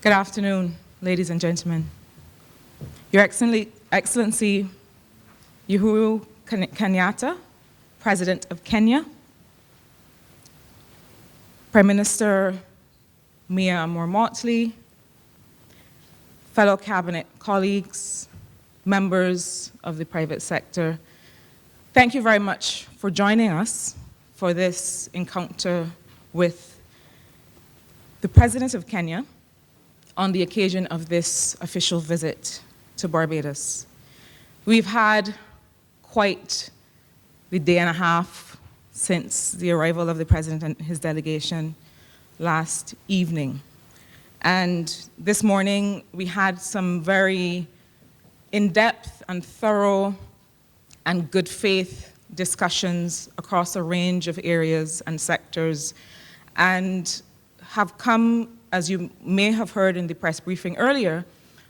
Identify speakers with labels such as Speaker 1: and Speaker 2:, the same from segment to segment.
Speaker 1: Good afternoon, ladies and gentlemen. Your Excellency Uhuru Kenyatta, President of Kenya, Prime Minister Mia Motley, fellow cabinet colleagues, members of the private sector, thank you very much for joining us for this encounter with the President of Kenya on the occasion of this official visit to Barbados. We've had quite the day and a half since the arrival of the President and his delegation last evening. And this morning, we had some very in-depth and thorough and good faith discussions across a range of areas and sectors, and have come, as you may have heard in the press briefing earlier,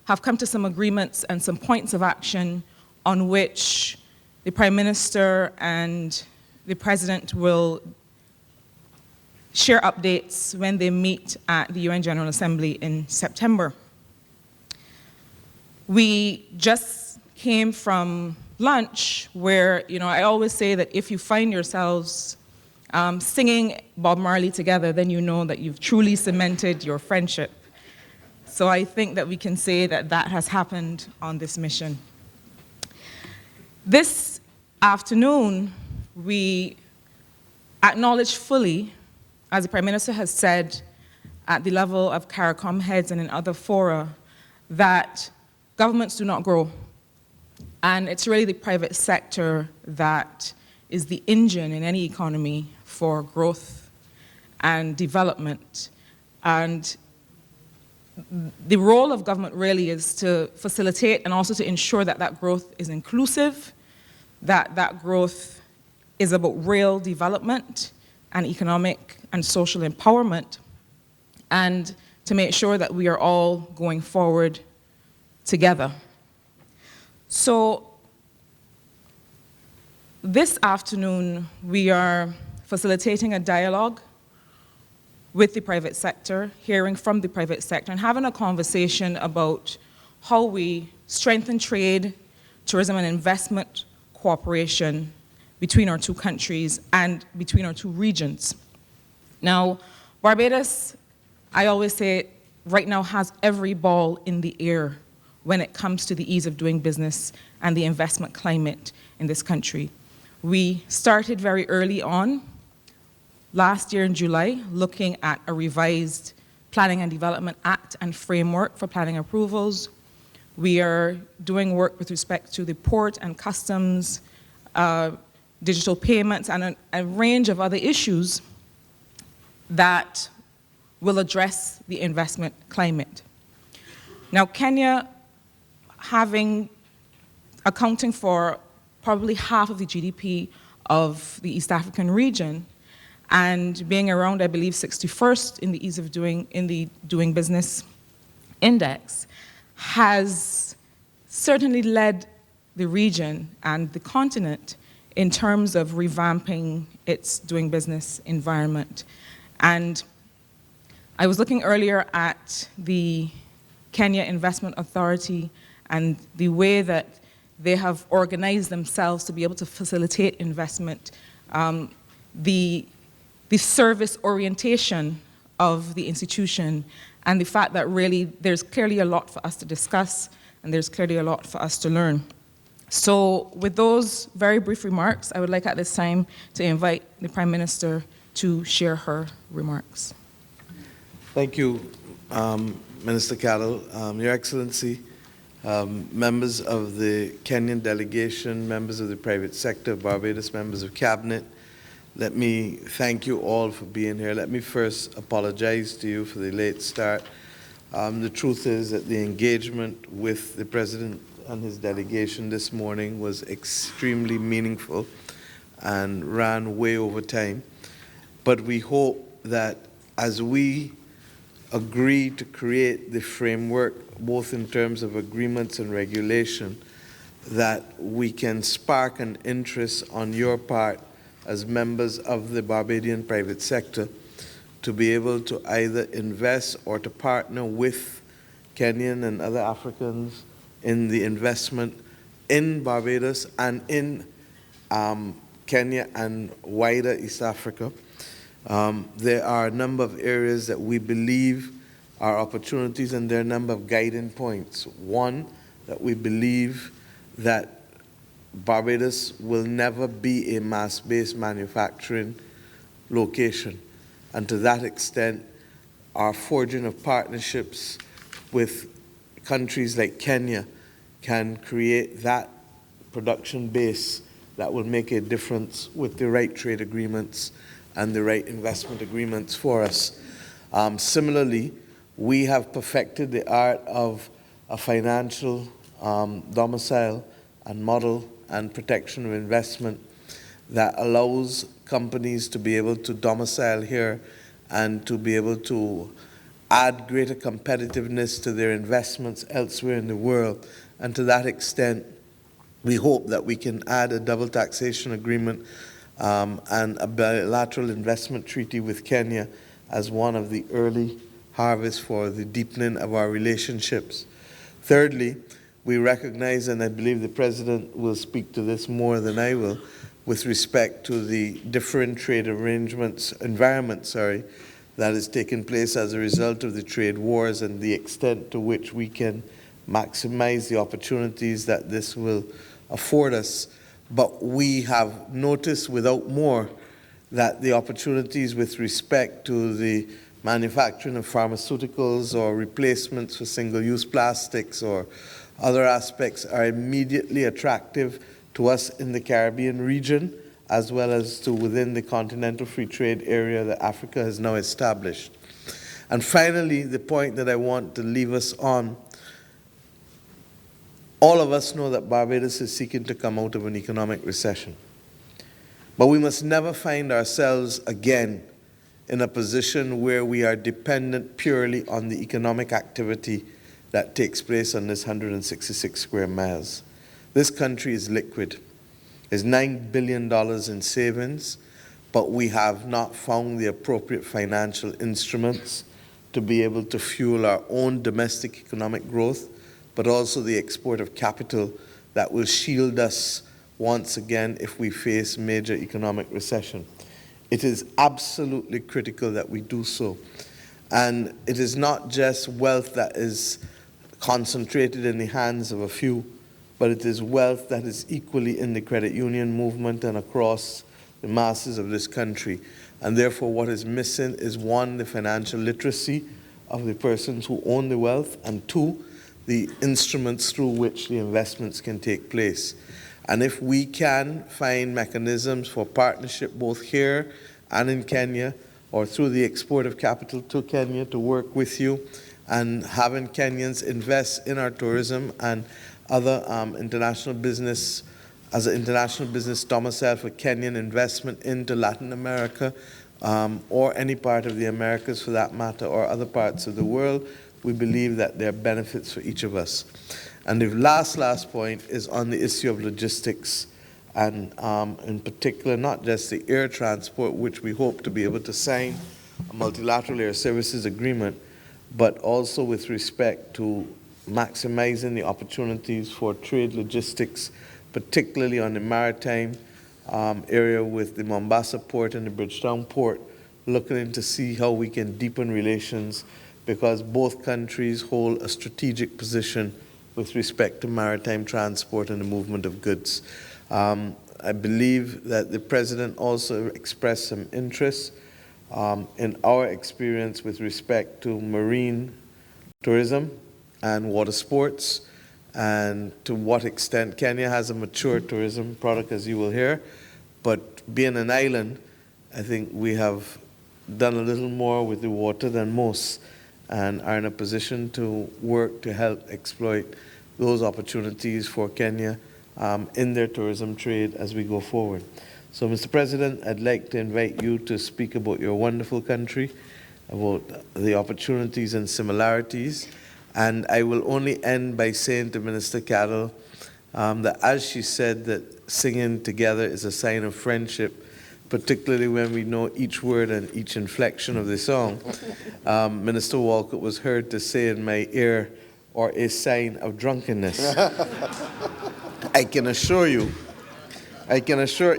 Speaker 1: have come to some agreements and some points of action on which the Prime Minister and the President will share updates when they meet at the UN General Assembly in September. We just came from lunch where, I always say that if you find yourselves singing Bob Marley together, then you know that you've truly cemented your friendship. So I think that we can say that that has happened on this mission. This afternoon, we acknowledge fully, as the Prime Minister has said, at the level of CARICOM heads and in other fora, that governments do not grow. And it's really the private sector that is the engine in any economy for growth and development. And the role of government really is to facilitate and also to ensure that that growth is inclusive, that that growth is about real development and economic and social empowerment, and to make sure that we are all going forward together. So this afternoon, we are facilitating a dialogue with the private sector, hearing from the private sector, and having a conversation about how we strengthen trade, tourism, and investment cooperation between our two countries and between our two regions. Now, Barbados, I always say, right now has every ball in the air when it comes to the ease of doing business and the investment climate in this country. We started very early on, last year in July, looking at a revised Planning and Development Act and framework for planning approvals. We are doing work with respect to the port and customs, digital payments, and a range of other issues that will address the investment climate. Now, Kenya, accounting for probably half of the GDP of the East African region, and being around, I believe, 61st in the ease of doing business index, has certainly led the region and the continent in terms of revamping its doing business environment. And I was looking earlier at the Kenya Investment Authority and the way that they have organized themselves to be able to facilitate investment, the service orientation of the institution, and the fact that really there's clearly a lot for us to discuss and there's clearly a lot for us to learn. So with those very brief remarks, I would like at this time to invite the Prime Minister to share her remarks.
Speaker 2: Thank you, Minister Carroll. Your Excellency, members of the Kenyan delegation, members of the private sector, Barbados members of Cabinet, let me thank you all for being here. Let me first apologize to you for the late start. The truth is that the engagement with the President and his delegation this morning was extremely meaningful and ran way over time. But we hope that as we agree to create the framework, both in terms of agreements and regulation, that we can spark an interest on your part as members of the Barbadian private sector to be able to either invest or to partner with Kenyan and other Africans in the investment in Barbados and in Kenya and wider East Africa. There are a number of areas that we believe are opportunities, and there are a number of guiding points. One, that we believe that Barbados will never be a mass-based manufacturing location. And to that extent, our forging of partnerships with countries like Kenya can create that production base that will make a difference with the right trade agreements and the right investment agreements for us. Similarly, we have perfected the art of a financial domicile and model and protection of investment that allows companies to be able to domicile here and to be able to add greater competitiveness to their investments elsewhere in the world. And to that extent, we hope that we can add a double taxation agreement and a bilateral investment treaty with Kenya as one of the early harvests for the deepening of our relationships. Thirdly, we recognize, and I believe the President will speak to this more than I will, with respect to the different trade environment, that is taking place as a result of the trade wars and the extent to which we can maximize the opportunities that this will afford us. But we have noticed without more that the opportunities with respect to the manufacturing of pharmaceuticals or replacements for single-use plastics or other aspects are immediately attractive to us in the Caribbean region, as well as to within the continental free trade area that Africa has now established. And finally, the point that I want to leave us on, all of us know that Barbados is seeking to come out of an economic recession. But we must never find ourselves again in a position where we are dependent purely on the economic activity that takes place on this 166 square miles. This country is liquid. There's $9 billion in savings, but we have not found the appropriate financial instruments to be able to fuel our own domestic economic growth, but also the export of capital that will shield us once again if we face major economic recession. It is absolutely critical that we do so. And it is not just wealth that is concentrated in the hands of a few, but it is wealth that is equally in the credit union movement and across the masses of this country. And therefore, what is missing is, one, the financial literacy of the persons who own the wealth, and two, the instruments through which the investments can take place. And if we can find mechanisms for partnership both here and in Kenya, or through the export of capital to Kenya to work with you, and having Kenyans invest in our tourism and other international business, as an international business domicile for Kenyan investment into Latin America, or any part of the Americas for that matter, or other parts of the world, we believe that there are benefits for each of us. And the last point is on the issue of logistics, and in particular, not just the air transport, which we hope to be able to sign a multilateral air services agreement, but also with respect to maximizing the opportunities for trade logistics, particularly on the maritime area with the Mombasa port and the Bridgetown port, looking to see how we can deepen relations, because both countries hold a strategic position with respect to maritime transport and the movement of goods. I believe that the President also expressed some interest in our experience with respect to marine tourism and water sports, and to what extent Kenya has a mature tourism product, as you will hear. But being an island, I think we have done a little more with the water than most, and are in a position to work to help exploit those opportunities for Kenya in their tourism trade as we go forward. So, Mr. President, I'd like to invite you to speak about your wonderful country, about the opportunities and similarities. And I will only end by saying to Minister Cattle that, as she said, that singing together is a sign of friendship, particularly when we know each word and each inflection of the song. Minister Walcott was heard to say in my ear or a sign of drunkenness. I can assure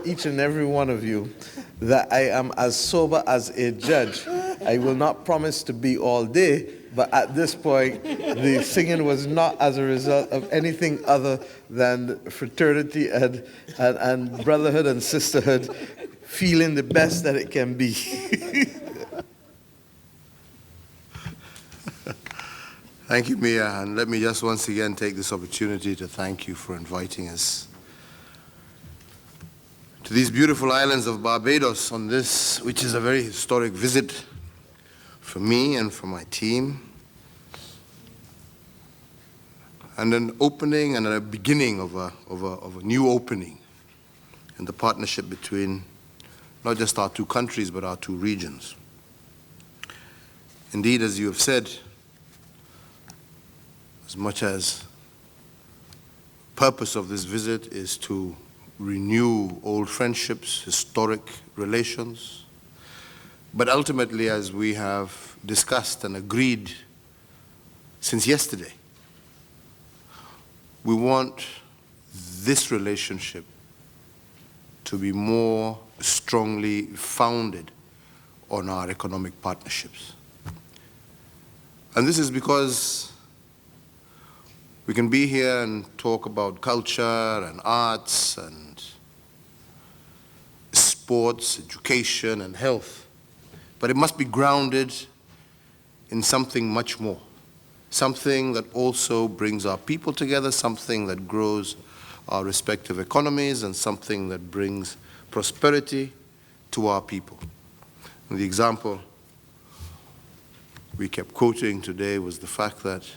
Speaker 2: each and every one of you that I am as sober as a judge. I will not promise to be all day, but at this point, the singing was not as a result of anything other than fraternity and brotherhood and sisterhood, feeling the best that it can be.
Speaker 3: Thank you, Mia, and let me just once again take this opportunity to thank you for inviting us to these beautiful islands of Barbados on this, which is a very historic visit for me and for my team, and an opening and a beginning of a new opening in the partnership between not just our two countries, but our two regions. Indeed, as you have said, as much as the purpose of this visit is to renew old friendships, historic relations, but ultimately, as we have discussed and agreed since yesterday, we want this relationship to be more strongly founded on our economic partnerships. And this is because we can be here and talk about culture and arts and sports, education and health, but it must be grounded in something much more, something that also brings our people together, something that grows our respective economies, and something that brings prosperity to our people. And the example we kept quoting today was the fact that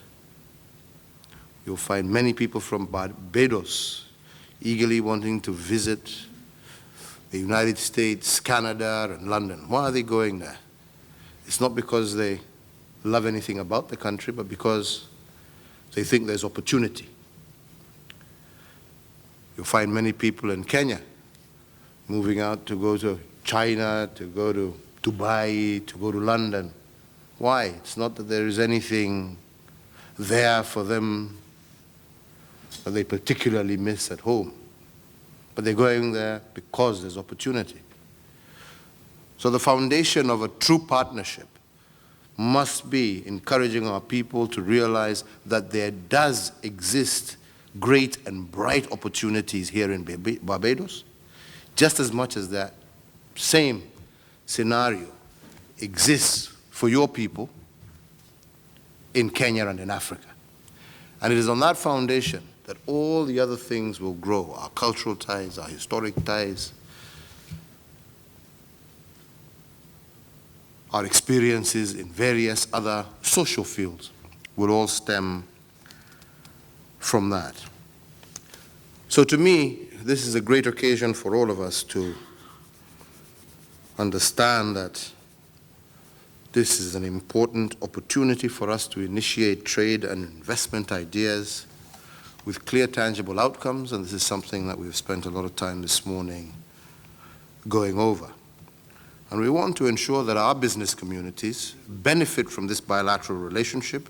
Speaker 3: you'll find many people from Barbados eagerly wanting to visit the United States, Canada, and London. Why are they going there? It's not because they love anything about the country, but because they think there's opportunity. You'll find many people in Kenya moving out to go to China, to go to Dubai, to go to London. Why? It's not that there is anything there for them that they particularly miss at home, but they're going there because there's opportunity. So the foundation of a true partnership must be encouraging our people to realize that there does exist great and bright opportunities here in Barbados, just as much as that same scenario exists for your people in Kenya and in Africa. And it is on that foundation that all the other things will grow, our cultural ties, our historic ties, our experiences in various other social fields will all stem from that. So to me, this is a great occasion for all of us to understand that this is an important opportunity for us to initiate trade and investment ideas with clear, tangible outcomes, and this is something that we've spent a lot of time this morning going over. And we want to ensure that our business communities benefit from this bilateral relationship,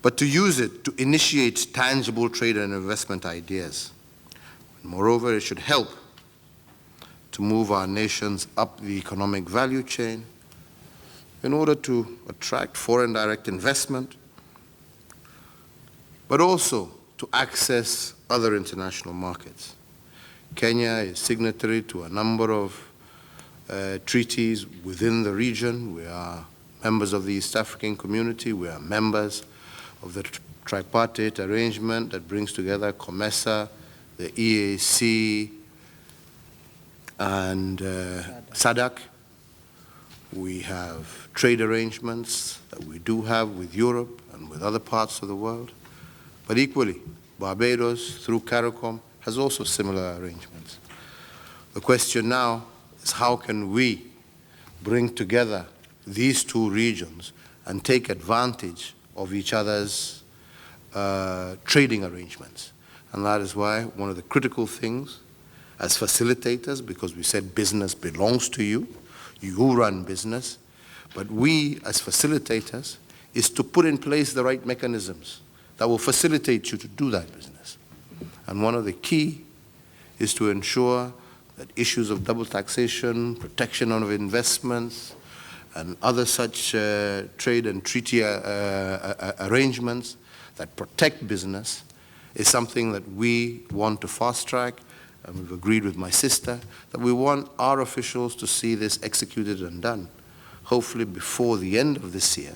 Speaker 3: but to use it to initiate tangible trade and investment ideas. And moreover, it should help to move our nations up the economic value chain in order to attract foreign direct investment, but also to access other international markets. Kenya is signatory to a number of treaties within the region. We are members of the East African Community. We are members of the tripartite arrangement that brings together COMESA, the EAC, and SADC. We have trade arrangements that we do have with Europe and with other parts of the world. But equally, Barbados, through CARICOM, has also similar arrangements. The question now is how can we bring together these two regions and take advantage of each other's trading arrangements. And that is why one of the critical things as facilitators, because we said business belongs to you, you run business, but we as facilitators is to put in place the right mechanisms that will facilitate you to do that business. And one of the key is to ensure that issues of double taxation, protection of investments, and other such trade and treaty arrangements that protect business is something that we want to fast track, and we've agreed with my sister that we want our officials to see this executed and done, hopefully before the end of this year,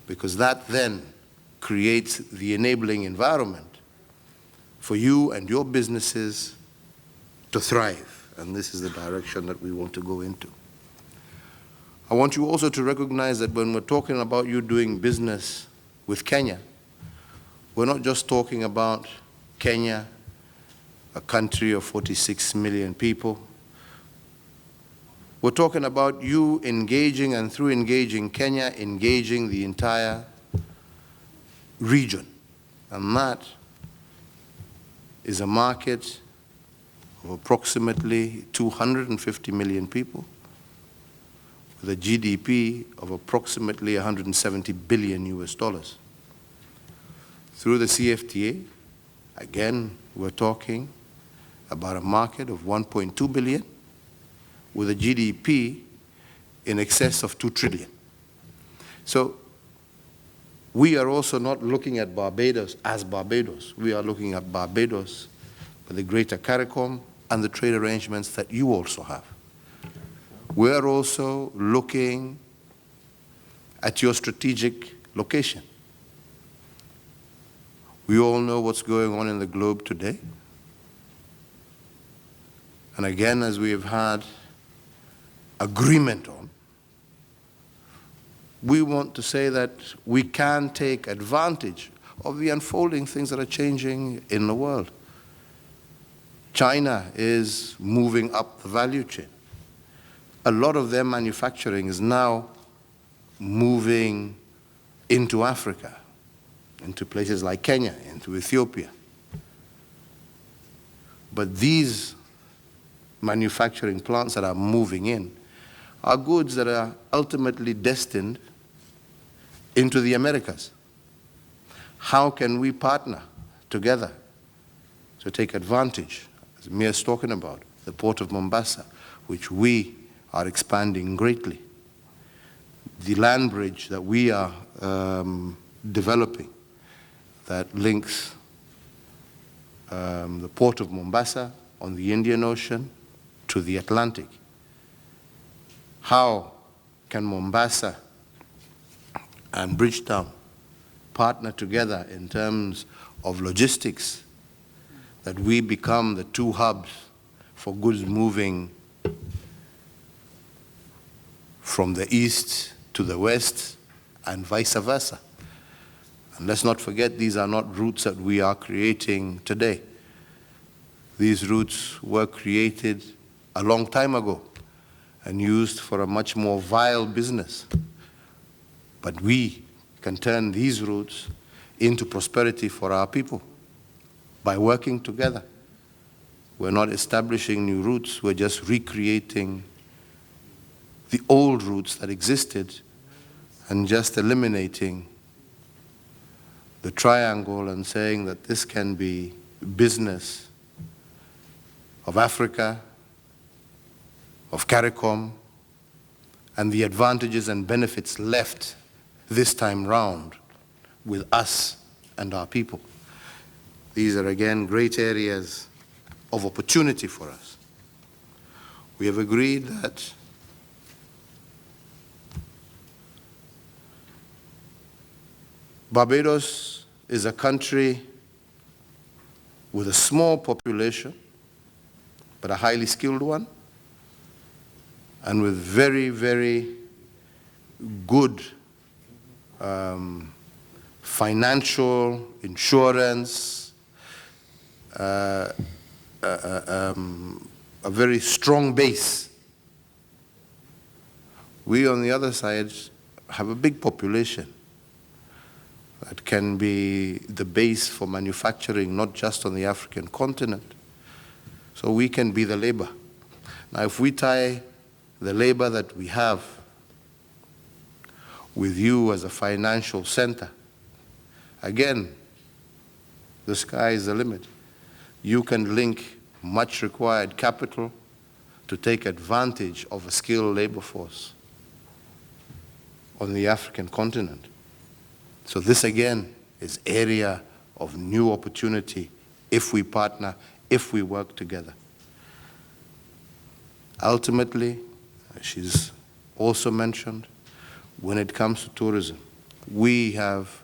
Speaker 3: because that then creates the enabling environment for you and your businesses to thrive, and this is the direction that we want to go into. I want you also to recognize that when we're talking about you doing business with Kenya, we're not just talking about Kenya, a country of 46 million people. We're talking about you engaging, and through engaging Kenya, engaging the entire region. And that is a market of approximately 250 million people with a GDP of approximately 170 billion US dollars. Through the CFTA, again, we're talking about a market of 1.2 billion with a GDP in excess of 2 trillion. So we are also not looking at Barbados as Barbados. We are looking at Barbados with the Greater CARICOM and the trade arrangements that you also have. We are also looking at your strategic location. We all know what's going on in the globe today. And again, as we have had agreement on, we want to say that we can take advantage of the unfolding things that are changing in the world. China is moving up the value chain. A lot of their manufacturing is now moving into Africa, into places like Kenya, into Ethiopia. But these manufacturing plants that are moving in are goods that are ultimately destined into the Americas. How can we partner together to take advantage, as Mia is talking about, the port of Mombasa, which we are expanding greatly, the land bridge that we are developing that links the port of Mombasa on the Indian Ocean to the Atlantic. How can Mombasa and Bridgetown partner together in terms of logistics, that we become the two hubs for goods moving from the east to the west and vice versa? And let's not forget, these are not routes that we are creating today. These routes were created a long time ago and used for a much more vile business. But we can turn these routes into prosperity for our people by working together. We're not establishing new routes, we're just recreating the old routes that existed and just eliminating the triangle and saying that this can be business of Africa, of CARICOM, and the advantages and benefits left this time round with us and our people. These are again great areas of opportunity for us. We have agreed that Barbados is a country with a small population, but a highly skilled one, and with very, very good financial, insurance, a very strong base. We, on the other side, have a big population that can be the base for manufacturing, not just on the African continent. So we can be the labor. Now, if we tie the labor that we have with you as a financial center. Again, the sky is the limit. You can link much required capital to take advantage of a skilled labor force on the African continent. So this again is area of new opportunity if we partner, if we work together. Ultimately, as she's also mentioned, when it comes to tourism, we have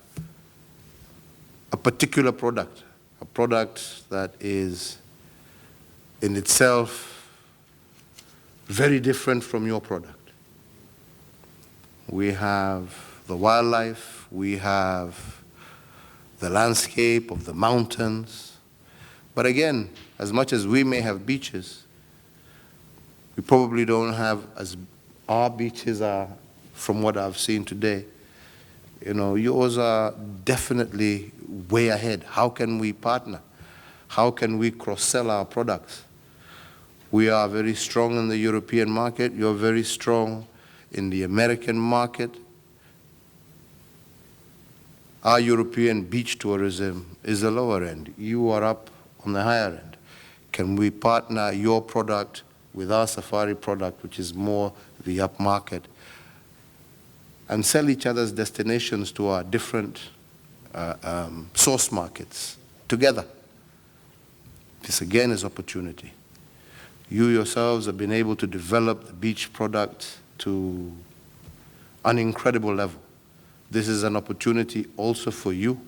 Speaker 3: a particular product, a product that is in itself very different from your product. We have the wildlife, we have the landscape of the mountains. But again, as much as we may have beaches, we probably don't have, as our beaches are, from what I've seen today, you know, yours are definitely way ahead. How can we partner? How can we cross-sell our products? We are very strong in the European market. You're very strong in the American market. Our European beach tourism is the lower end. You are up on the higher end. Can we partner your product with our safari product, which is more the upmarket, and sell each other's destinations to our different source markets together? This again is opportunity. You yourselves have been able to develop the beach product to an incredible level. This is an opportunity also for you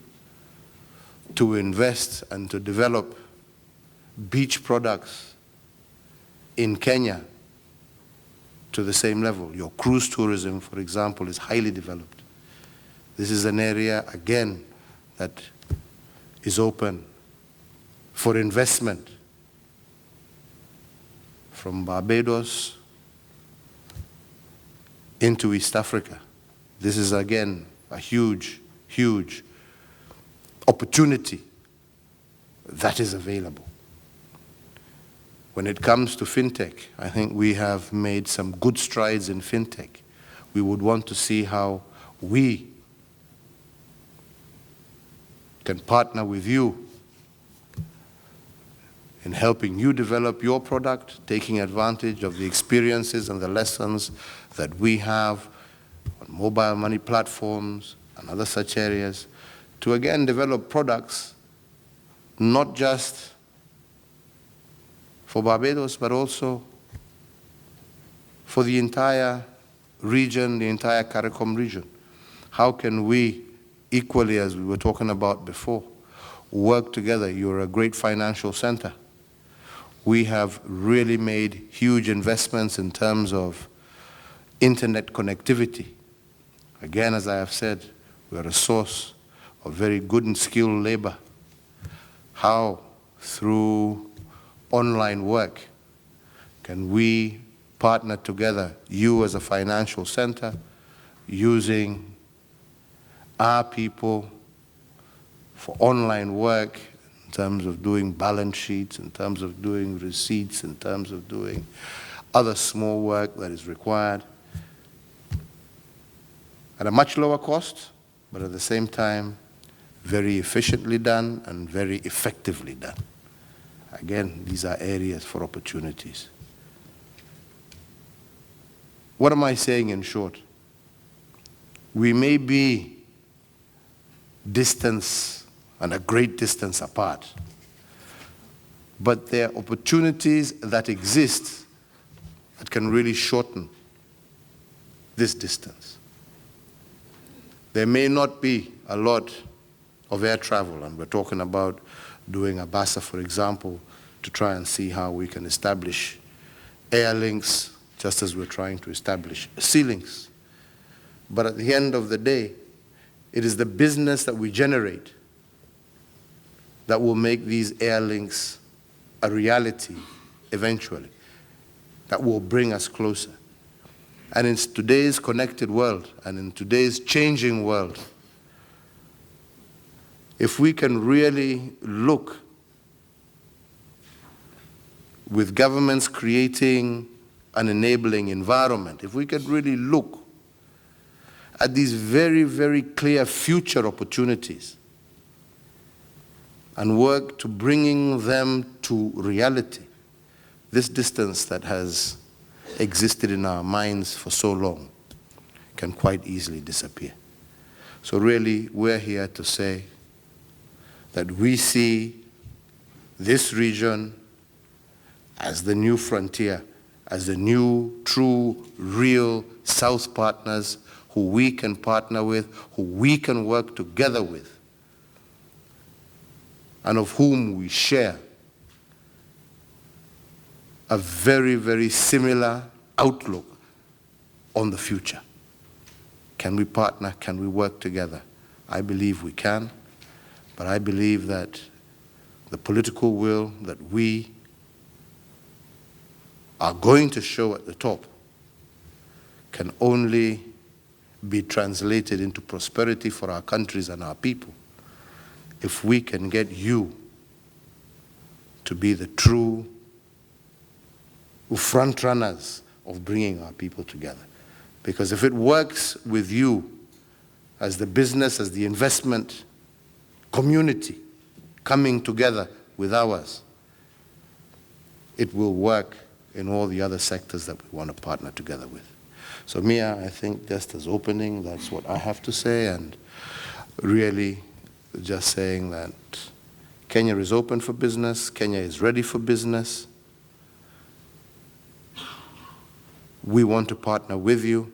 Speaker 3: to invest and to develop beach products in Kenya to the same level. Your cruise tourism, for example, is highly developed. This is an area, again, that is open for investment from Barbados into East Africa. This is, again, a huge, huge opportunity that is available. When it comes to fintech, I think we have made some good strides in fintech. We would want to see how we can partner with you in helping you develop your product, taking advantage of the experiences and the lessons that we have on mobile money platforms and other such areas, to again develop products not just for Barbados, but also for the entire region, the entire CARICOM region. How can we, equally as we were talking about before, work together? You're a great financial center. We have really made huge investments in terms of internet connectivity. Again, as I have said, we are a source of very good and skilled labor. How, through online work, can we partner together, you as a financial center, using our people for online work, in terms of doing balance sheets, in terms of doing receipts, in terms of doing other small work that is required at a much lower cost, but at the same time, very efficiently done and very effectively done. Again, these are areas for opportunities. What am I saying in short? We may be distance and a great distance apart, but there are opportunities that exist that can really shorten this distance. There may not be a lot of air travel, and we're talking about doing a BASA, for example, to try and see how we can establish air links, just as we're trying to establish sea links. But at the end of the day, it is the business that we generate that will make these air links a reality eventually, that will bring us closer. And in today's connected world, and in today's changing world, if we can really look, with governments creating an enabling environment, if we can really look at these very, very clear future opportunities and work to bringing them to reality, this distance that has existed in our minds for so long can quite easily disappear. So really, we're here to say that we see this region as the new frontier, as the new, true, real South partners who we can partner with, who we can work together with, and of whom we share a very, very similar outlook on the future. Can we partner? Can we work together? I believe we can, but I believe that the political will that we are going to show at the top can only be translated into prosperity for our countries and our people if we can get you to be the true front runners of bringing our people together. Because if it works with you as the business, as the investment community coming together with ours, it will work in all the other sectors that we want to partner together with. So Mia, I think just as opening, that's what I have to say, and really just saying that Kenya is open for business, Kenya is ready for business. We want to partner with you,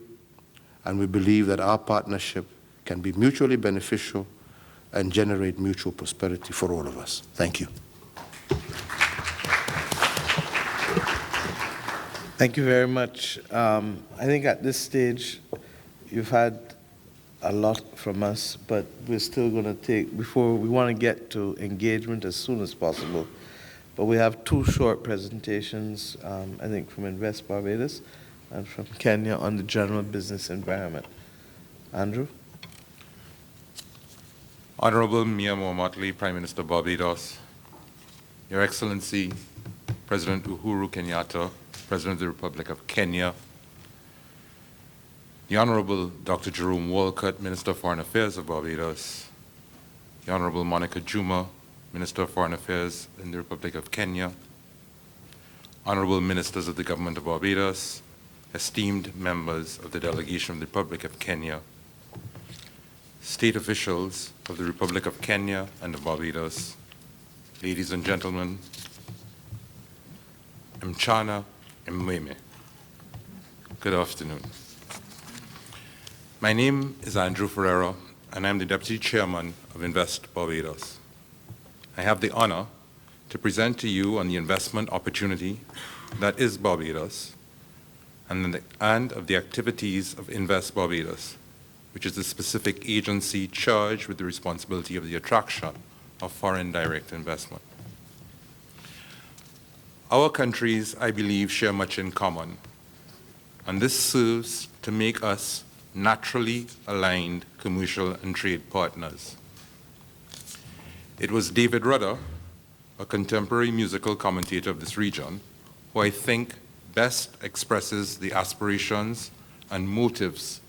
Speaker 3: and we believe that our partnership can be mutually beneficial and generate mutual prosperity for all of us. Thank you.
Speaker 2: Thank you very much. I think at this stage, you've had a lot from us, but we're still going to take, before we want to get to engagement as soon as possible, but we have two short presentations, I think from Invest Barbados and from Kenya on the general business environment. Andrew?
Speaker 4: Honorable Mia Mohammad, Prime Minister Barbados, Your Excellency, President Uhuru Kenyatta, President of the Republic of Kenya, the Honorable Dr. Jerome Walcott, Minister of Foreign Affairs of Barbados, the Honorable Monica Juma, Minister of Foreign Affairs in the Republic of Kenya, Honorable Ministers of the Government of Barbados, esteemed members of the delegation of the Republic of Kenya, state officials of the Republic of Kenya and of Barbados, ladies and gentlemen, Mchana Mweme. Good afternoon. My name is Andrew Ferreira, and I'm the Deputy Chairman of Invest Barbados. I have the honor to present to you on the investment opportunity that is Barbados and of the activities of Invest Barbados, which is the specific agency charged with the responsibility of the attraction of foreign direct investment. Our countries, I believe, share much in common, and this serves to make us naturally aligned commercial and trade partners. It was David Rudder, a contemporary musical commentator of this region, who I think best expresses the aspirations and motives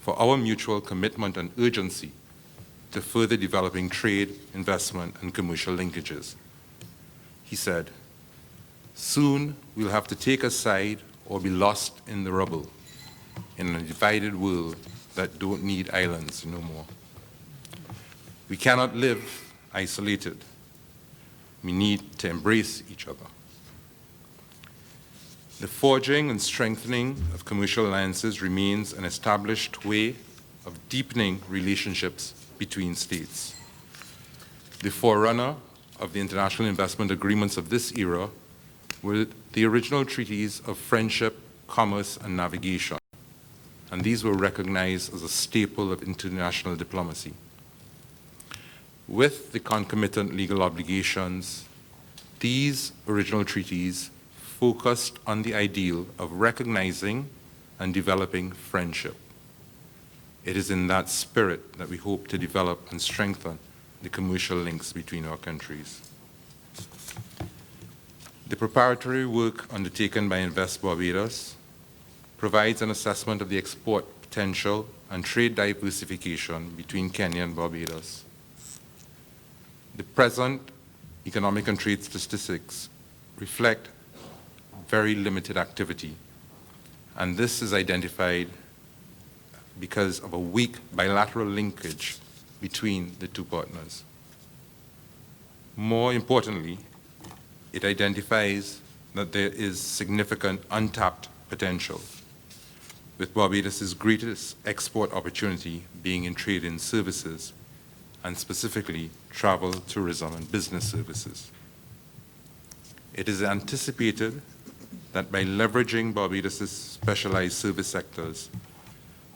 Speaker 4: for our mutual commitment and urgency to further developing trade, investment, and commercial linkages. He said, "Soon we'll have to take a side or be lost in the rubble in a divided world that don't need islands no more. We cannot live isolated. We need to embrace each other." The forging and strengthening of commercial alliances remains an established way of deepening relationships between states. The forerunner of the international investment agreements of this era were the original treaties of friendship, commerce, and navigation, and these were recognized as a staple of international diplomacy. With the concomitant legal obligations, these original treaties focused on the ideal of recognizing and developing friendship. It is in that spirit that we hope to develop and strengthen the commercial links between our countries. The preparatory work undertaken by Invest Barbados provides an assessment of the export potential and trade diversification between Kenya and Barbados. The present economic and trade statistics reflect very limited activity, and this is identified because of a weak bilateral linkage between the two partners. More importantly, it identifies that there is significant untapped potential, with Barbados' greatest export opportunity being in trade in services, and specifically travel, tourism, and business services. It is anticipated that by leveraging Barbados' specialized service sectors,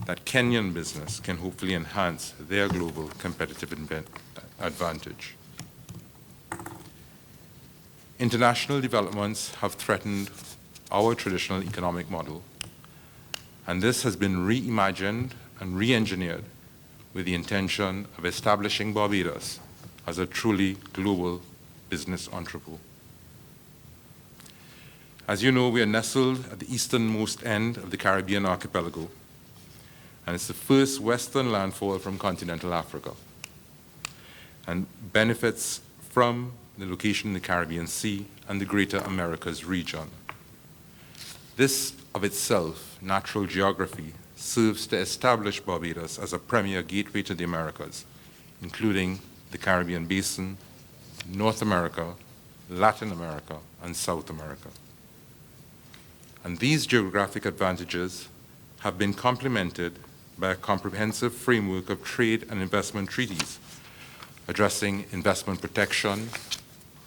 Speaker 4: that Kenyan business can hopefully enhance their global competitive advantage. International developments have threatened our traditional economic model, and this has been reimagined and re-engineered with the intention of establishing Barbados as a truly global business entrepot. As you know, we are nestled at the easternmost end of the Caribbean archipelago, and it's the first western landfall from continental Africa, and benefits from the location in the Caribbean Sea and the Greater Americas region. This of itself, natural geography, serves to establish Barbados as a premier gateway to the Americas, including the Caribbean Basin, North America, Latin America, and South America. And these geographic advantages have been complemented by a comprehensive framework of trade and investment treaties addressing investment protection,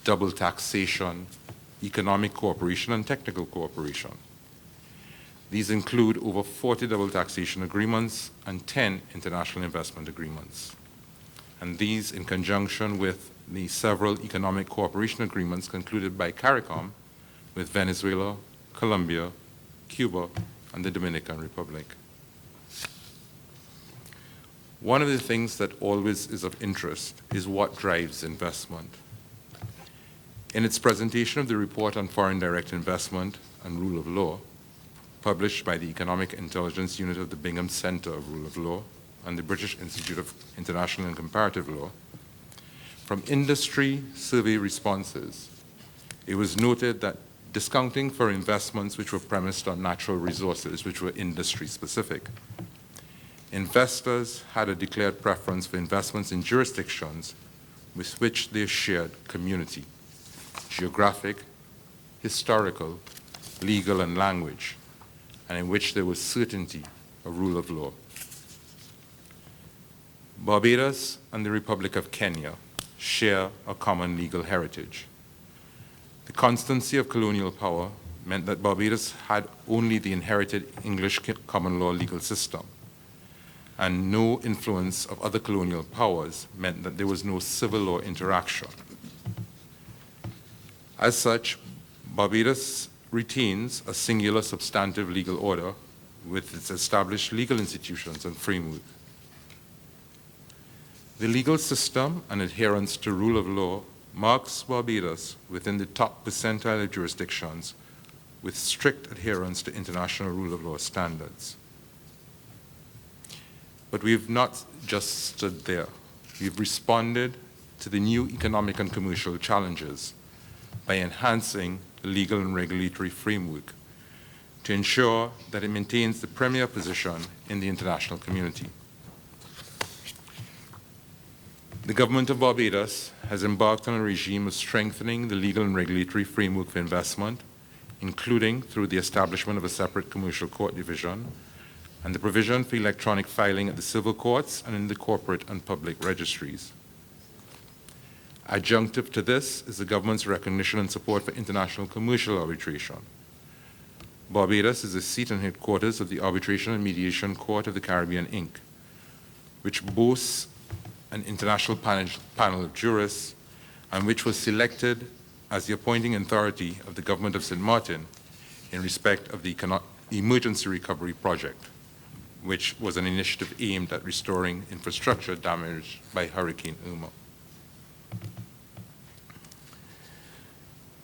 Speaker 4: double taxation, economic cooperation, and technical cooperation. These include over 40 double taxation agreements and 10 international investment agreements. And these in conjunction with the several economic cooperation agreements concluded by CARICOM with Venezuela, Colombia, Cuba, and the Dominican Republic. One of the things that always is of interest is what drives investment. In its presentation of the report on foreign direct investment and rule of law, published by the Economic Intelligence Unit of the Bingham Center of Rule of Law and the British Institute of International and Comparative Law, from industry survey responses, it was noted that discounting for investments which were premised on natural resources, which were industry specific, investors had a declared preference for investments in jurisdictions with which they shared community, geographic, historical, legal, and language, and in which there was certainty of rule of law. Barbados and the Republic of Kenya share a common legal heritage. The constancy of colonial power meant that Barbados had only the inherited English common law legal system, and no influence of other colonial powers meant that there was no civil law interaction. As such, Barbados retains a singular substantive legal order with its established legal institutions and framework. The legal system and adherence to rule of law marks Barbados within the top percentile of jurisdictions with strict adherence to international rule of law standards. But we've not just stood there. We've responded to the new economic and commercial challenges by enhancing the legal and regulatory framework to ensure that it maintains the premier position in the international community. The government of Barbados has embarked on a regime of strengthening the legal and regulatory framework for investment, including through the establishment of a separate commercial court division and the provision for electronic filing at the civil courts and in the corporate and public registries. Adjunctive to this is the government's recognition and support for international commercial arbitration. Barbados is the seat and headquarters of the Arbitration and Mediation Court of the Caribbean, Inc., which boasts an international panel of jurists and which was selected as the appointing authority of the government of St. Martin in respect of the Emergency Recovery Project, which was an initiative aimed at restoring infrastructure damaged by Hurricane Irma.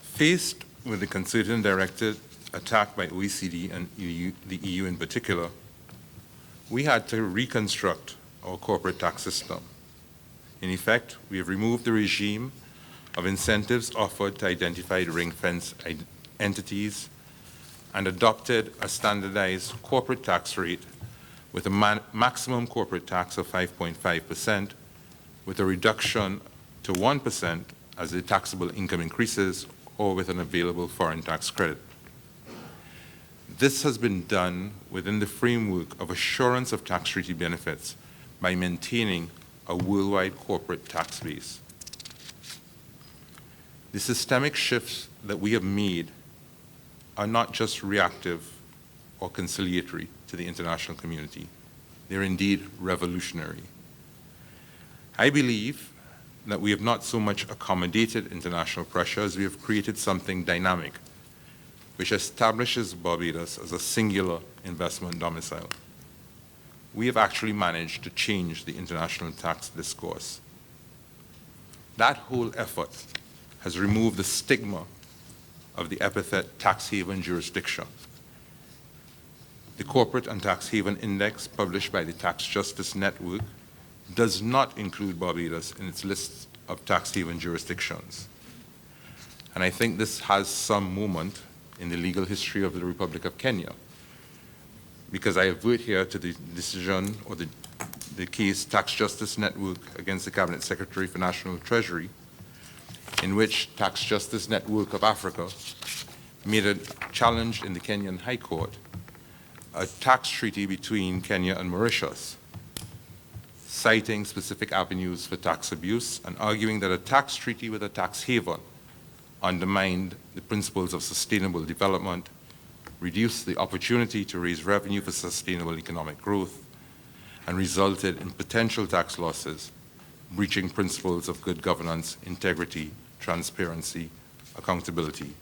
Speaker 4: Faced with the concerted and directed attack by OECD and the EU in particular we had to reconstruct our corporate tax system. In effect, we have removed the regime of incentives offered to identified ring-fence entities and adopted a standardized corporate tax rate with a maximum corporate tax of 5.5%, with a reduction to 1% as the taxable income increases or with an available foreign tax credit. This has been done within the framework of assurance of tax treaty benefits by maintaining a worldwide corporate tax base. The systemic shifts that we have made are not just reactive or conciliatory to the international community. They're indeed revolutionary. I believe that we have not so much accommodated international pressure as we have created something dynamic, which establishes Barbados as a singular investment domicile. We have actually managed to change the international tax discourse. That whole effort has removed the stigma of the epithet tax haven jurisdiction. The Corporate and Tax Haven Index, published by the Tax Justice Network, does not include Barbados in its list of tax haven jurisdictions. And I think this has some moment in the legal history of the Republic of Kenya, because I avert here to the decision or the case Tax Justice Network against the Cabinet Secretary for National Treasury, in which Tax Justice Network of Africa made a challenge in the Kenyan High Court, a tax treaty between Kenya and Mauritius, citing specific avenues for tax abuse and arguing that a tax treaty with a tax haven undermined the principles of sustainable development, reduced the opportunity to raise revenue for sustainable economic growth, and resulted in potential tax losses, breaching principles of good governance, integrity, transparency, accountability.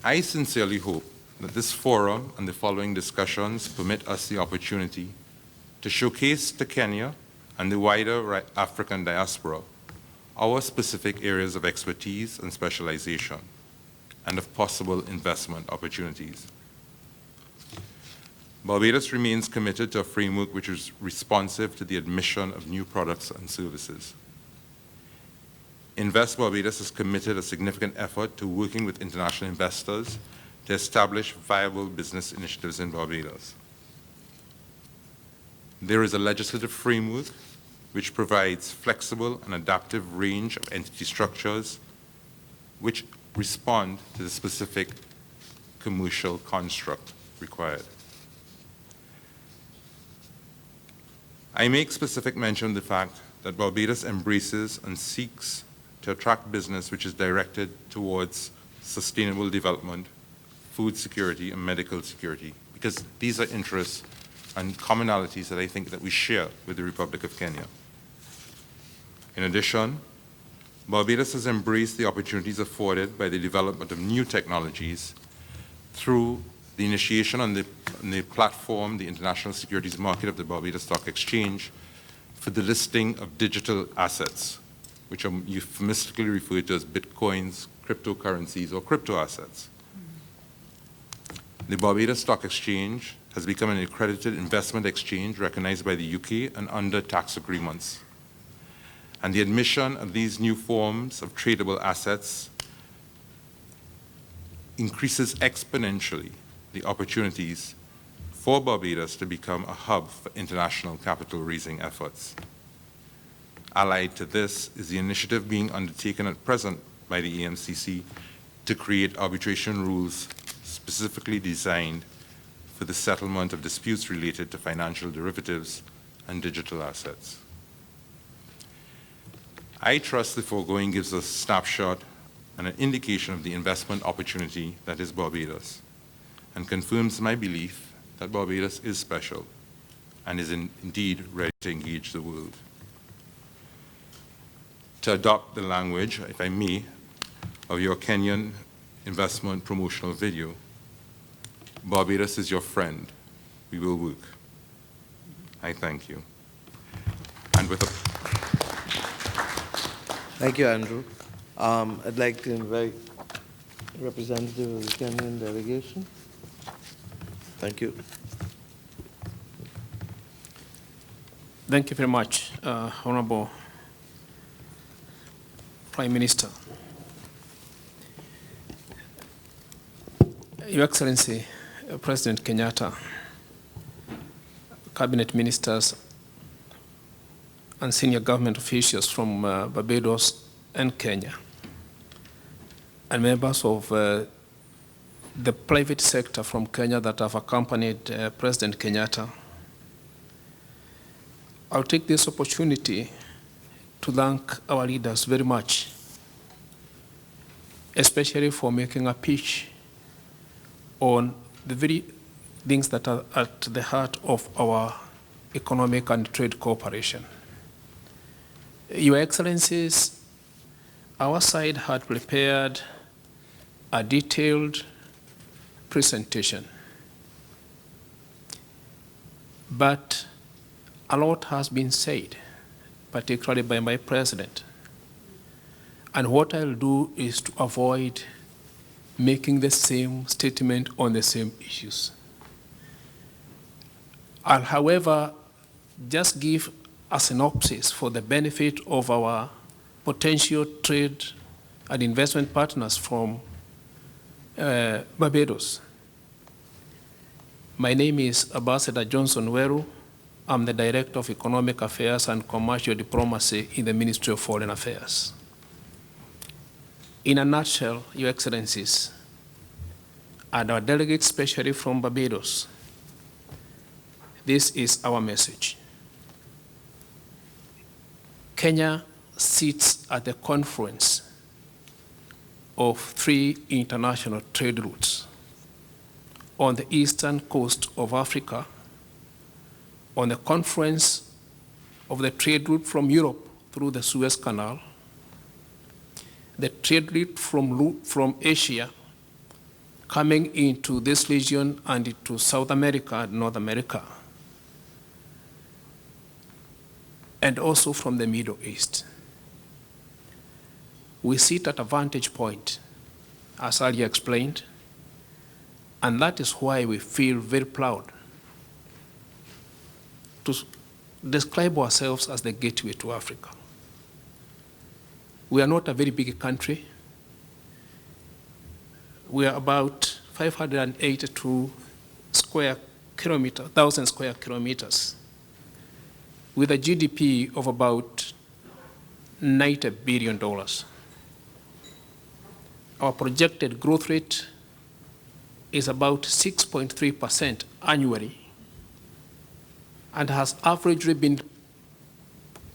Speaker 4: I sincerely hope that this forum and the following discussions permit us the opportunity to showcase to Kenya and the wider African diaspora our specific areas of expertise and specialization and of possible investment opportunities. Barbados remains committed to a framework which is responsive to the admission of new products and services. Invest Barbados has committed a significant effort to working with international investors to establish viable business initiatives in Barbados. There is a legislative framework which provides flexible and adaptive range of entity structures which respond to the specific commercial construct required. I make specific mention of the fact that Barbados embraces and seeks to attract business which is directed towards sustainable development, food security, and medical security, because these are interests and commonalities that I think that we share with the Republic of Kenya. In addition, Barbados has embraced the opportunities afforded by the development of new technologies through the initiation on the platform, the International Securities Market of the Barbados Stock Exchange, for the listing of digital assets, which are euphemistically referred to as bitcoins, cryptocurrencies, or crypto assets. The Barbados Stock Exchange has become an accredited investment exchange recognized by the UK and under tax agreements. And the admission of these new forms of tradable assets increases exponentially the opportunities for Barbados to become a hub for international capital raising efforts. Allied to this is the initiative being undertaken at present by the AMCC to create arbitration rules specifically designed for the settlement of disputes related to financial derivatives and digital assets. I trust the foregoing gives a snapshot and an indication of the investment opportunity that is Barbados, and confirms my belief that Barbados is special and is indeed ready to engage the world. To adopt the language, if I may, of your Kenyan investment promotional video, Barbados is your friend. We will work. I thank you. And with a
Speaker 2: Thank you, Andrew. I'd like to invite a representative of the Kenyan delegation. Thank you.
Speaker 5: Thank you very much, Honorable Prime Minister. Your Excellency, President Kenyatta, Cabinet Ministers, and senior government officials from Barbados and Kenya, and members of the private sector from Kenya that have accompanied President Kenyatta. I'll take this opportunity to thank our leaders very much, especially for making a pitch on the very things that are at the heart of our economic and trade cooperation. Your Excellencies, our side had prepared a detailed presentation, but a lot has been said, particularly by my president. And what I'll do is to avoid making the same statement on the same issues. I'll, however, just give a synopsis for the benefit of our potential trade and investment partners from Barbados. My name is Ambassador Johnson Weru. I'm the Director of Economic Affairs and Commercial Diplomacy in the Ministry of Foreign Affairs. In a nutshell, Your Excellencies, and our delegates, especially from Barbados, this is our message. Kenya sits at the confluence of 3 international trade routes on the eastern coast of Africa, on the confluence of the trade route from Europe through the Suez Canal, the trade route from Asia coming into this region and into South America and North America, and also from the Middle East. We sit at a vantage point, as earlier explained, and that is why we feel very proud to describe ourselves as the gateway to Africa. We are not a very big country. We are about 582,000 square kilometers, with a GDP of about $90 billion. Our projected growth rate is about 6.3% annually, and has averagely been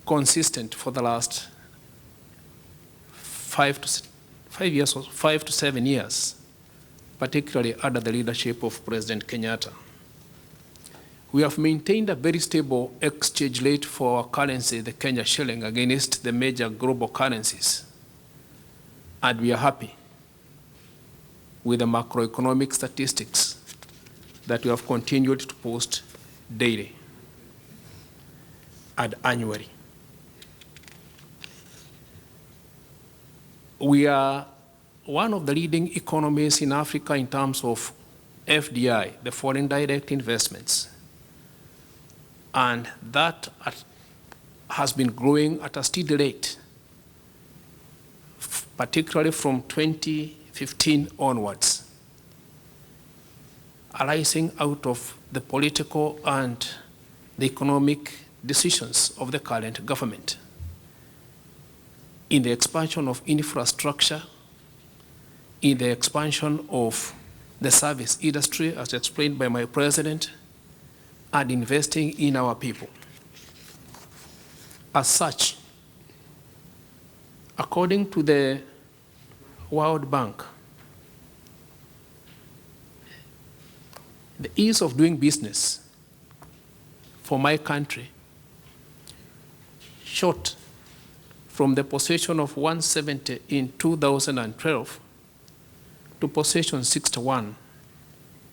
Speaker 5: consistent for the last 5 to 7 years, particularly under the leadership of President Kenyatta. We have maintained a very stable exchange rate for our currency, the Kenya shilling, against the major global currencies. And we are happy with the macroeconomic statistics that we have continued to post daily and annually. We are one of the leading economies in Africa in terms of FDI, the foreign direct investments. And that has been growing at a steady rate, particularly from 2015 onwards, arising out of the political and the economic decisions of the current government in the expansion of infrastructure, in the expansion of the service industry, as explained by my president, and investing in our people. As such, according to the World Bank, the ease of doing business for my country, short from the position of 170 in 2012 to position 61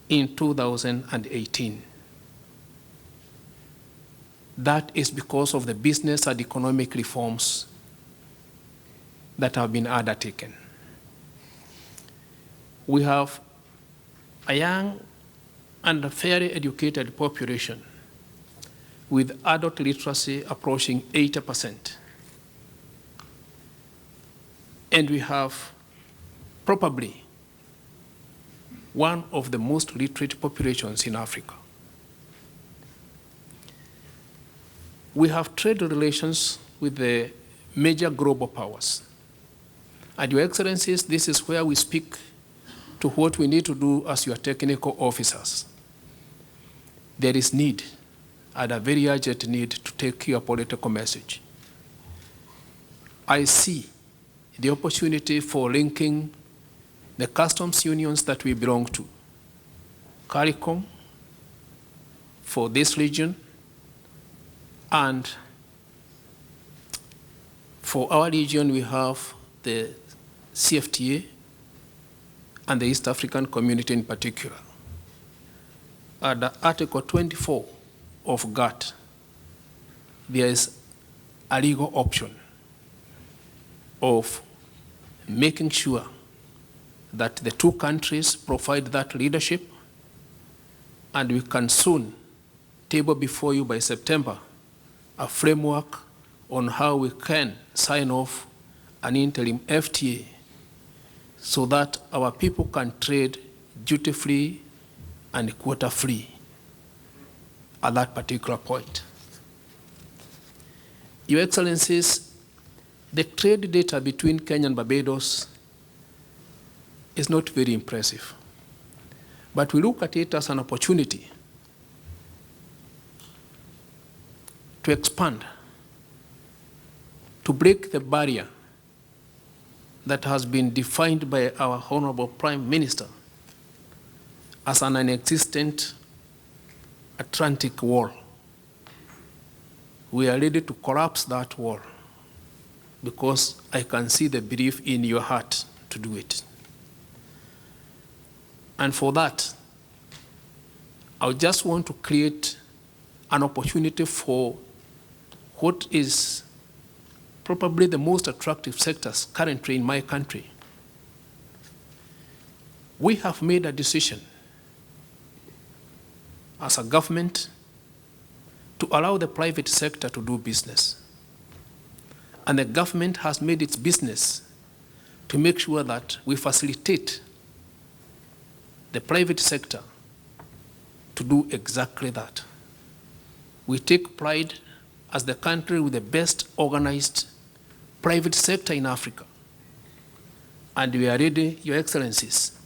Speaker 5: in 2018. That is because of the business and economic reforms that have been undertaken. 'We have a young, and a fairly educated population with adult literacy approaching 80%. And we have probably one of the most literate populations in Africa. We have trade relations with the major global powers. And Your Excellencies, this is where we speak to what we need to do as your technical officers. There is need, and a very urgent need, to take your political message. I see the opportunity for linking the customs unions that we belong to, CARICOM for this region, and for our region we have the CFTA and the East African Community in particular. Under Article 24 of GATT, there is a legal option of making sure that the two countries provide that leadership, and we can soon table before you by September a framework on how we can sign off an interim FTA so that our people can trade duty-free and quota-free at that particular point. Your Excellencies, the trade data between Kenya and Barbados is not very impressive, but we look at it as an opportunity to expand, to break the barrier that has been defined by our Honorable Prime Minister as an inexistent Atlantic wall. We are ready to collapse that wall because I can see the belief in your heart to do it. And for that, I just want to create an opportunity for what is probably the most attractive sectors currently in my country. We have made a decision as a government to allow the private sector to do business. And the government has made its business to make sure that we facilitate the private sector to do exactly that. We take pride as the country with the best organized private sector in Africa. And we are ready, Your Excellencies,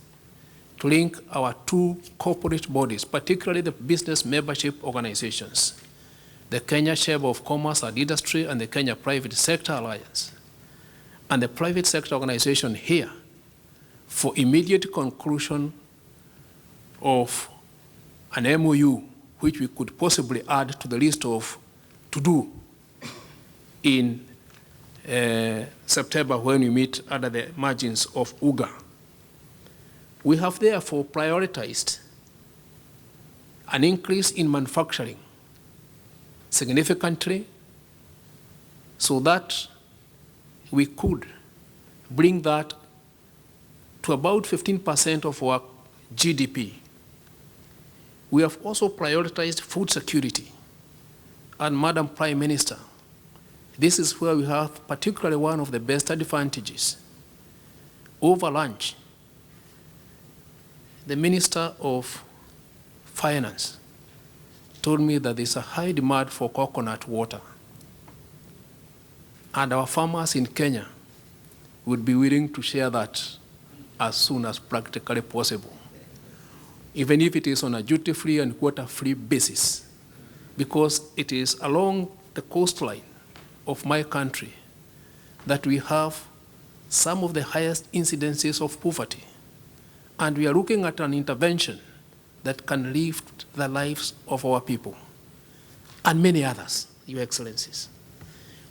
Speaker 5: to link our two corporate bodies, particularly the business membership organizations, the Kenya Chamber of Commerce and Industry and the Kenya Private Sector Alliance, and the private sector organization here for immediate conclusion of an MOU which we could possibly add to the list of to do in September when we meet under the margins of UGA. We have therefore prioritized an increase in manufacturing significantly so that we could bring that to about 15% of our GDP. We have also prioritized food security. And Madam Prime Minister, this is where we have particularly one of the best advantages. Over lunch, the Minister of Finance told me that there's a high demand for coconut water. And our farmers in Kenya would be willing to share that as soon as practically possible, even if it is on a duty-free and quota-free basis, because it is along the coastline of my country that we have some of the highest incidences of poverty. And we are looking at an intervention that can lift the lives of our people, and many others, Your Excellencies.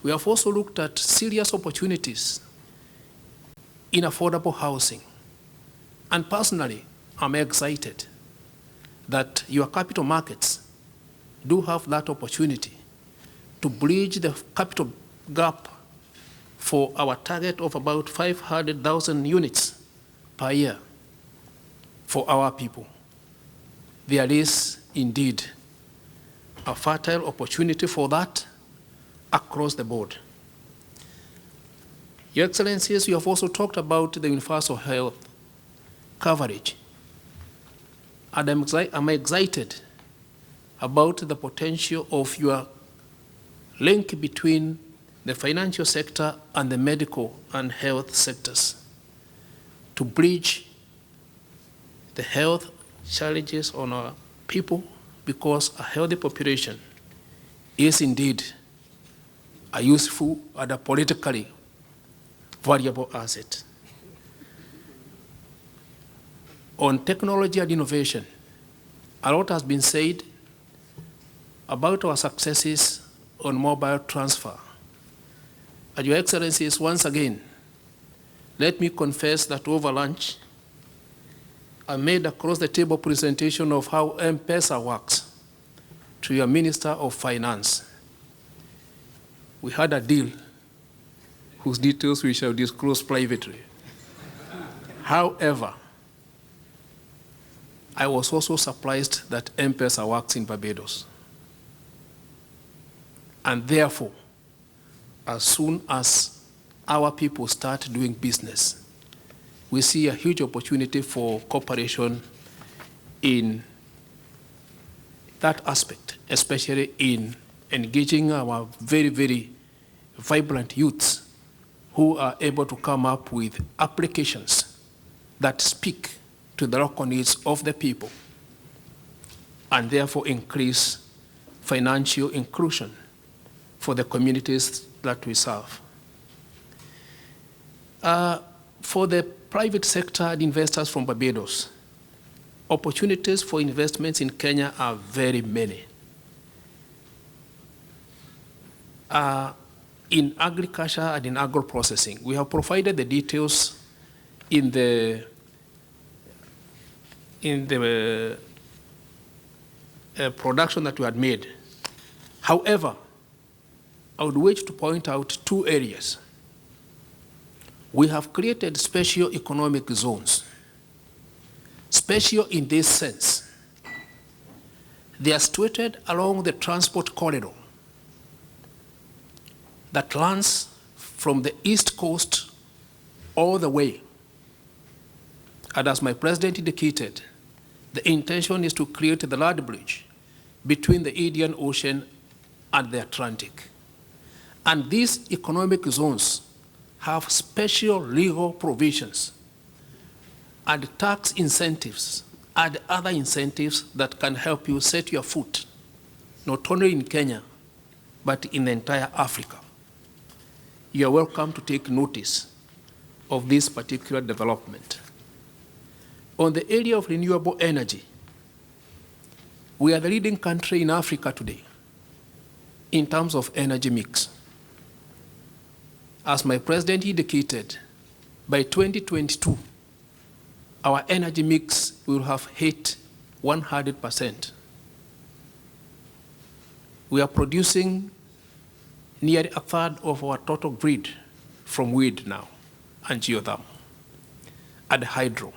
Speaker 5: We have also looked at serious opportunities in affordable housing. And personally, I'm excited that your capital markets do have that opportunity to bridge the capital gap for our target of about 500,000 units per year for our people. there is indeed a fertile opportunity for that across the board. Your Excellencies, you have also talked about the universal health coverage. And I'm excited about the potential of your link between the financial sector and the medical and health sectors to bridge the health challenges on our people, because a healthy population is indeed a useful and a politically valuable asset. On technology and innovation, a lot has been said about our successes on mobile transfer. And Your Excellencies, once again, let me confess that over lunch, I made across the table presentation of how M-Pesa works to your Minister of Finance. We had a deal whose details we shall disclose privately. However, I was also surprised that M-Pesa works in Barbados. And therefore, as soon as our people start doing business, we see a huge opportunity for cooperation in that aspect, especially in engaging our very, very vibrant youths who are able to come up with applications that speak to the local needs of the people and therefore increase financial inclusion for the communities that we serve. For the private sector and investors from Barbados, opportunities for investments in Kenya are very many. In agriculture and in agro-processing, we have provided the details in the production that we had made. However, I would wish to point out two areas. We have created special economic zones. Special in this sense, they are situated along the transport corridor that runs from the east coast all the way. And as my president indicated, the intention is to create the land bridge between the Indian Ocean and the Atlantic. And these economic zones have special legal provisions and tax incentives and other incentives that can help you set your foot, not only in Kenya, but in the entire Africa. You are welcome to take notice of this particular development. On the area of renewable energy, we are the leading country in Africa today in terms of energy mix. As my president indicated, by 2022, our energy mix will have hit 100%. We are producing nearly a third of our total grid from wind now, and geothermal, and hydro.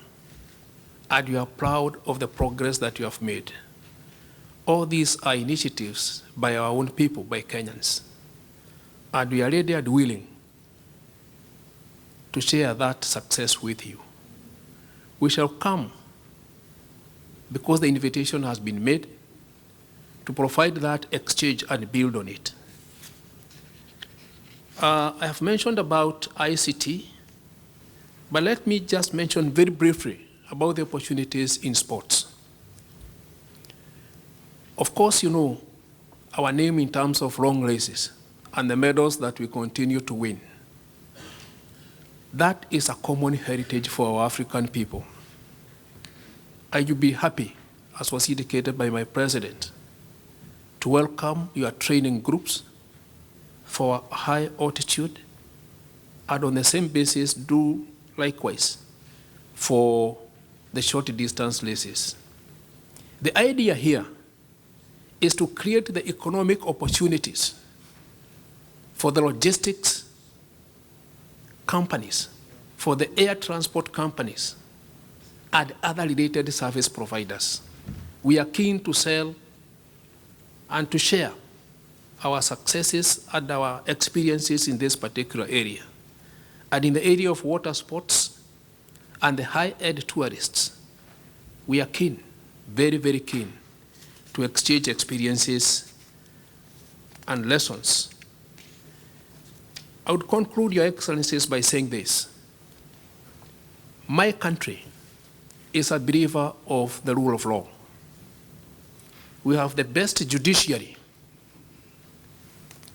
Speaker 5: And we are proud of the progress that you have made. All these are initiatives by our own people, by Kenyans. And we are ready and willing to share that success with you. We shall come, because the invitation has been made, to provide that exchange and build on it. I have mentioned about ICT, but let me just mention very briefly about the opportunities in sports. Of course, you know our name in terms of long races and the medals that we continue to win. That is a common heritage for our African people. I would be happy, as was indicated by my president, to welcome your training groups for high altitude, and on the same basis do likewise for the short distance races. The idea here is to create the economic opportunities for the logistics companies, for the air transport companies, and other related service providers We are keen to sell and to share our successes and our experiences in this particular area. And in the area of water sports and the high-end tourists, we are keen, very, very keen, to exchange experiences and lessons. I would conclude, Your Excellencies, by saying this. My country is a believer of the rule of law. We have the best judiciary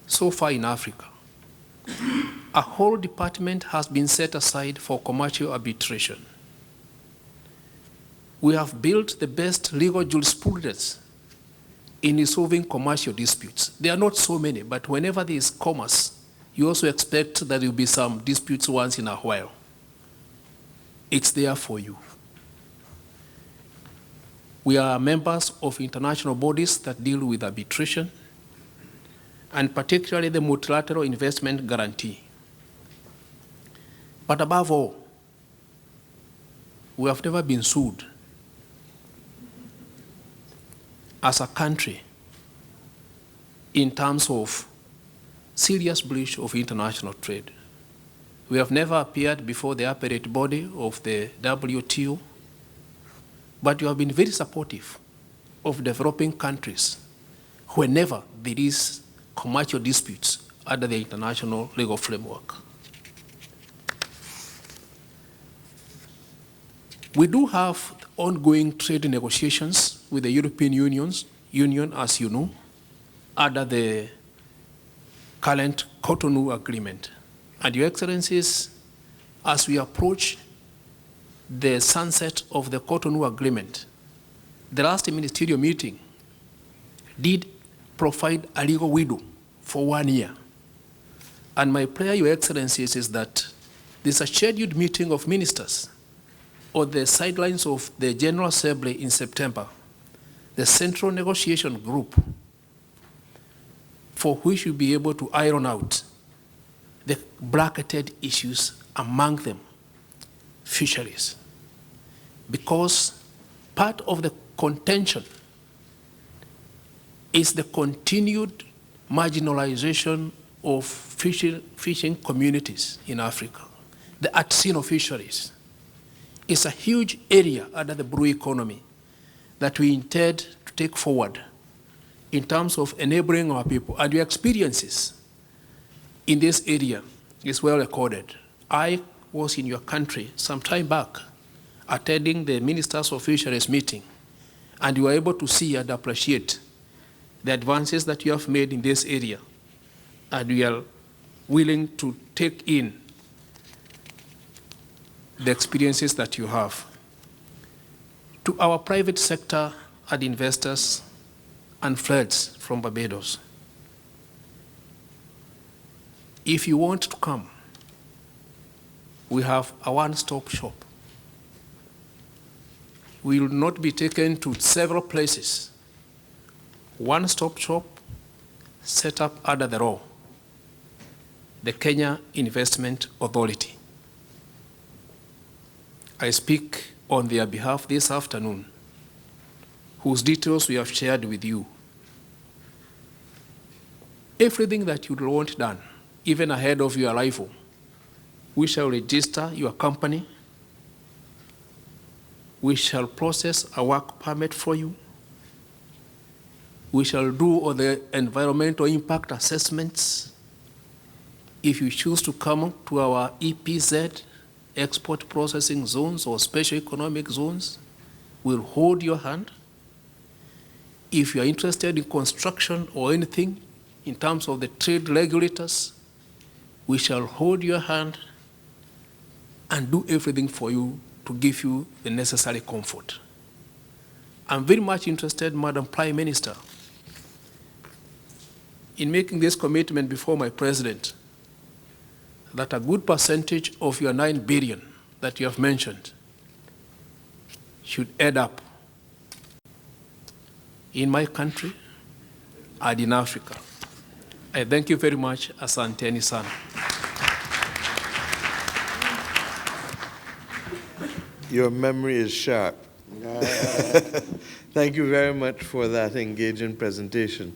Speaker 5: so far in Africa. A whole department has been set aside for commercial arbitration. We have built the best legal jurisprudence in resolving commercial disputes. There are not so many, but whenever there is commerce, you also expect that there will be some disputes once in a while. It's there for you. We are members of international bodies that deal with arbitration, and particularly the multilateral investment guarantee. But above all, we have never been sued as a country in terms of serious breach of international trade. We have never appeared before the appellate body of the WTO, but you have been very supportive of developing countries whenever there is commercial disputes under the international legal framework. We do have ongoing trade negotiations with the European Union, as you know, under the current Cotonou Agreement. And Your Excellencies, as we approach the sunset of the Cotonou Agreement, the last ministerial meeting did provide a legal window for 1 year. And my prayer, Your Excellencies, is that there's a scheduled meeting of ministers on the sidelines of the General Assembly in September, the Central Negotiation Group, for which we'll be able to iron out the bracketed issues, among them fisheries. Because part of the contention is the continued marginalization of fishing communities in Africa. The artisanal fisheries is a huge area under the blue economy that we intend to take forward in terms of enabling our people. And your experiences in this area is well recorded. I was in your country some time back attending the Ministers of Fisheries meeting, and you were able to see and appreciate the advances that you have made in this area. And we are willing to take in the experiences that you have. To our private sector and investors and friends from Barbados, if you want to come, we have a one-stop shop. We will not be taken to several places. One-stop shop set up under the law, the Kenya Investment Authority. I speak on their behalf this afternoon, whose details we have shared with you. Everything that you want done, even ahead of your arrival, we shall register your company. We shall process a work permit for you. We shall do all the environmental impact assessments. If you choose to come to our EPZ, export processing zones or special economic zones, we'll hold your hand. If you're interested in construction or anything in terms of the trade regulators, we shall hold your hand and do everything for you to give you the necessary comfort. I'm very much interested, Madam Prime Minister, in making this commitment before my president that a good percentage of your 9 billion that you have mentioned should add up in my country and in Africa. I thank you very much. Asanteni sana.
Speaker 2: Your memory is sharp, Thank you very much for that engaging presentation.